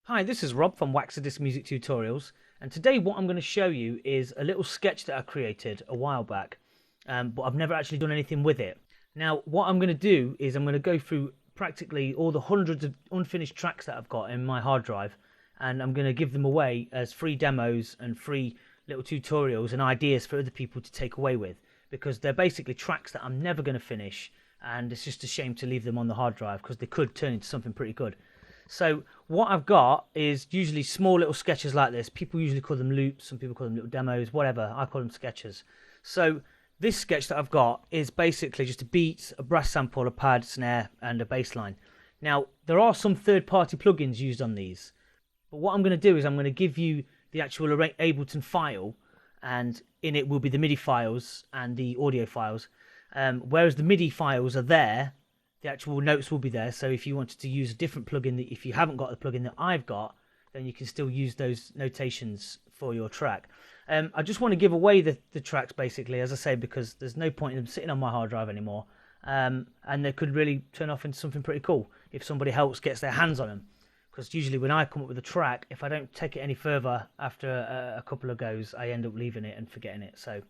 Hi, this is Rob from Waxadisc Music Tutorials, and today what I'm going to show you is a little sketch that I created a while back, but I've never actually done anything with it. Now, what I'm going to do is I'm going to go through practically all the hundreds of unfinished tracks that I've got in my hard drive, and I'm going to give them away as free demos and free little tutorials and ideas for other people to take away with, because they're basically tracks that I'm never going to finish, and it's just a shame to leave them on the hard drive because they could turn into something pretty good. So what I've got is usually small little sketches like this. People usually call them loops, some people call them little demos, whatever. I call them sketches. So this sketch that I've got is basically just a beat, a brass sample, a pad, snare, and a bass line. Now, there are some third-party plugins used on these, but what I'm going to do is I'm going to give you the actual Ableton file, and in it will be the MIDI files and the audio files, whereas the MIDI files are there. The actual notes will be there, so if you wanted to use a different plugin, if you haven't got the plugin that I've got, then you can still use those notations for your track. I just want to give away the tracks, basically, as I say, because there's no point in them sitting on my hard drive anymore, and they could really turn off into something pretty cool if somebody else gets their hands on them. Because usually when I come up with a track, if I don't take it any further after a couple of goes, I end up leaving it and forgetting it, so it'd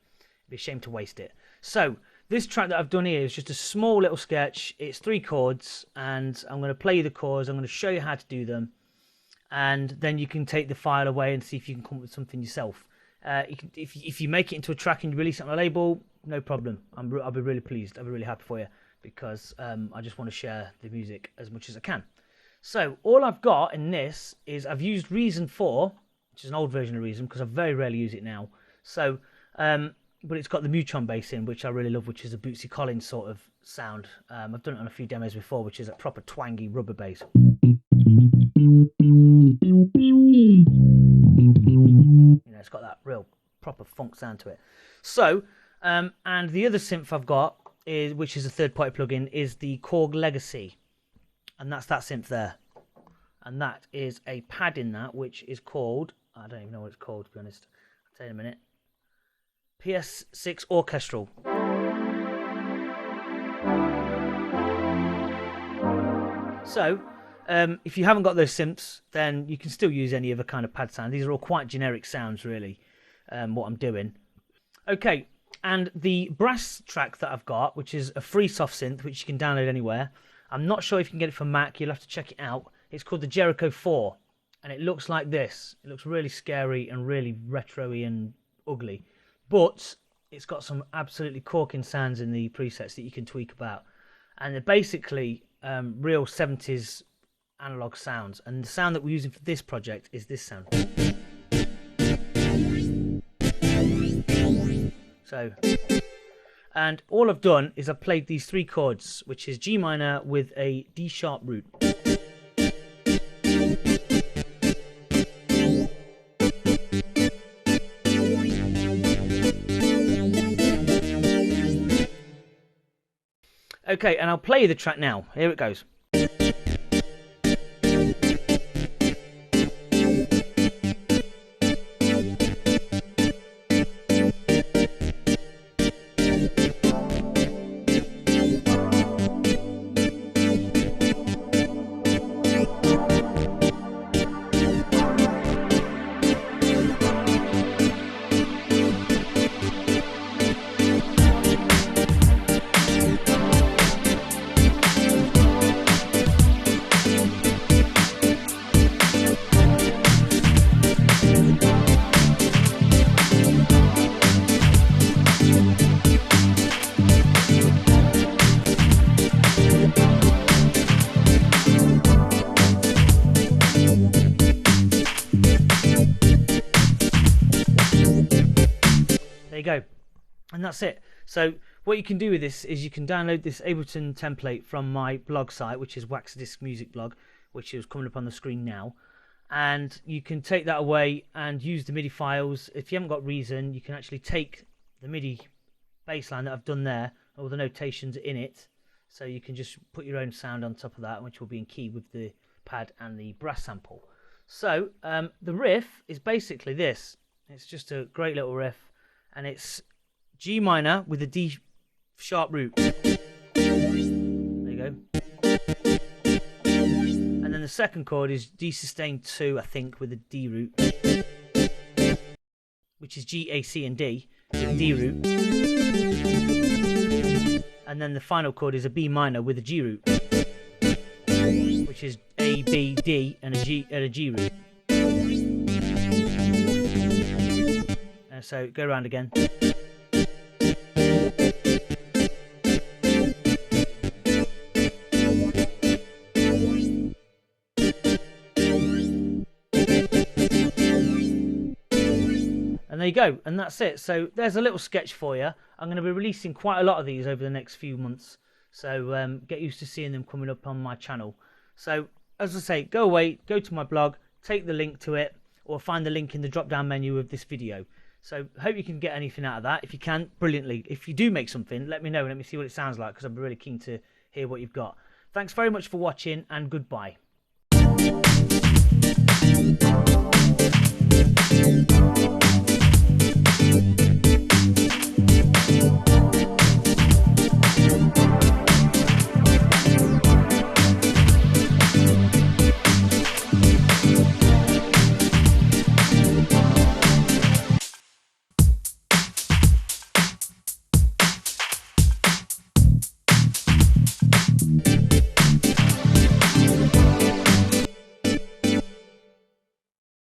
be a shame to waste it. So this track that I've done here is just a small little sketch. It's 3 chords, and I'm going to play you the chords. I'm going to show you how to do them, and then you can take the file away and see if you can come up with something yourself. If you make it into a track and you release it on a label, no problem. I'll be really pleased. I'll be really happy for you, because I just want to share the music as much as I can. So all I've got in this is I've used Reason 4, which is an old version of Reason, because I very rarely use it now. So but it's got the Mutron bass in, which I really love, which is a Bootsy Collins sort of sound. I've done it on a few demos before, which is a proper twangy rubber bass. You know, it's got that real proper funk sound to it. So, and the other synth I've got, which is a third-party plugin, is the Korg Legacy. And that's that synth there. And that is a pad in that, which is called, I don't even know what it's called, to be honest. I'll tell you in a minute. PS6 Orchestral. So, if you haven't got those synths, then you can still use any other kind of pad sound. These are all quite generic sounds, really, what I'm doing. Okay, and the brass track that I've got, which is a free soft synth, which you can download anywhere. I'm not sure if you can get it from Mac. You'll have to check it out. It's called the Jericho 4, and it looks like this. It looks really scary and really retro-y and ugly. But it's got some absolutely corking sounds in the presets that you can tweak about. And they're basically real 70s analog sounds. And the sound that we're using for this project is this sound. So, and all I've done is I've played these 3 chords, which is G minor with a D sharp root. Okay, and I'll play you the track now. Here it goes. There you go, and that's it. So what you can do with this is you can download this Ableton template from my blog site, which is Waxadisc Music Blog, which is coming up on the screen now, and you can take that away and use the MIDI files. If you haven't got Reason, you can actually take the MIDI bassline that I've done there, all the notations in it, so you can just put your own sound on top of that, which will be in key with the pad and the brass sample. So the riff is basically this. It's just a great little riff, and it's G minor with a D sharp root. There you go. And then the the second chord is D sustain 2, I think, with a D root, which is G, A, C, and D with D root. And then the final chord is a B minor with a G root, which is A, B, D, and a G root. And so go around again. And there you go, and that's it. So there's a little sketch for you. I'm going to be releasing quite a lot of these over the next few months, so get used to seeing them coming up on my channel. So as I say, go away, go to my blog, take the link to it, or find the link in the drop down menu of this video. So hope you can get anything out of that. If you can, brilliantly. If you do make something, let me know, let me see what it sounds like, because I'm really keen to hear what you've got. Thanks very much for watching, and goodbye.